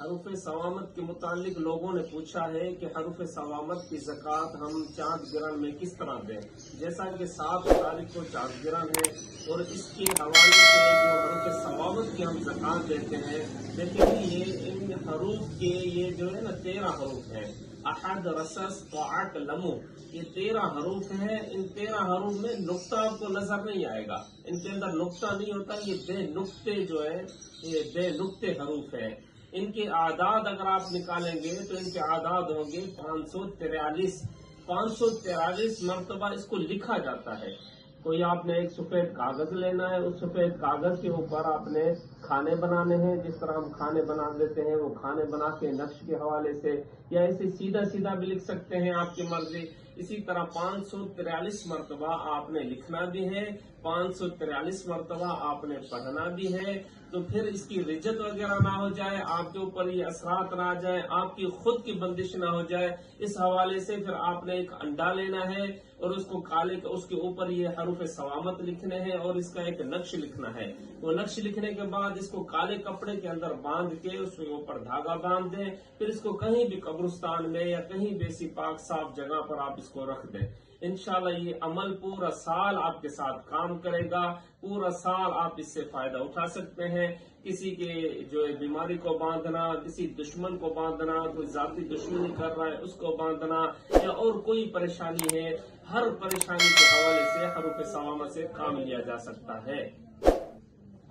حروف سوامت کے متعلق لوگوں نے پوچھا ہے کہ حروف سوامت کی زکوٰۃ ہم چاند گرہن میں کس طرح دیں، جیسا کہ 7 تاریخ کو چاند گرہن ہے اور اس کے حوالے سے جو حروف سوامت کی ہم زکوٰۃ دیتے ہیں، لیکن یہ ان حروف کے یہ جو ہے نا 13 حروف ہیں، احد، رسس، قعق، لمو، یہ 13 حروف ہیں۔ ان 13 حروف میں نقطہ آپ کو نظر نہیں آئے گا، ان کے اندر نقطہ نہیں ہوتا، یہ بے نقطے جو ہے یہ بے نقطے حروف ہیں۔ ان کے اعداد اگر آپ نکالیں گے تو ان کے اعداد ہوں گے 543 مرتبہ اس کو لکھا جاتا ہے۔ کوئی آپ نے ایک سفید کاغذ لینا ہے، اس سفید کاغذ کے اوپر آپ نے کھانے بنانے ہیں، جس طرح ہم کھانے بنا دیتے ہیں، وہ کھانے بنا کے نقش کے حوالے سے، یا اسے سیدھا سیدھا بھی لکھ سکتے ہیں، آپ کی مرضی۔ اسی طرح 543 مرتبہ آپ نے لکھنا بھی ہے، 543 مرتبہ آپ نے پڑھنا بھی ہے۔ تو پھر اس کی رجت وغیرہ نہ ہو جائے، آپ کے اوپر یہ اثرات نہ آ جائے، آپ کی خود کی بندش نہ ہو جائے، اس حوالے سے پھر آپ نے ایک انڈا لینا ہے اور اس کو اس کے اوپر یہ حروف سوامت لکھنے ہیں اور اس کا ایک نقش لکھنا ہے۔ وہ نقش لکھنے کے بعد اس کو کالے کپڑے کے اندر باندھ کے اس کے اوپر دھاگا باندھ دیں، پھر اس کو کہیں بھی قبرستان میں یا کہیں بھی ایسی پاک صاف جگہ پر آپ اس کو رکھ دیں۔ انشاءاللہ یہ عمل پورا سال آپ کے ساتھ کام کرے گا، پورا سال آپ اس سے فائدہ اٹھا سکتے ہیں۔ کسی کے جو بیماری کو باندھنا، کسی دشمن کو باندھنا، کوئی ذاتی دشمنی کر رہا ہے اس کو باندھنا، یا اور کوئی پریشانی ہے، ہر پریشانی کے حوالے سے حروف سوامت سے کام لیا جا سکتا ہے۔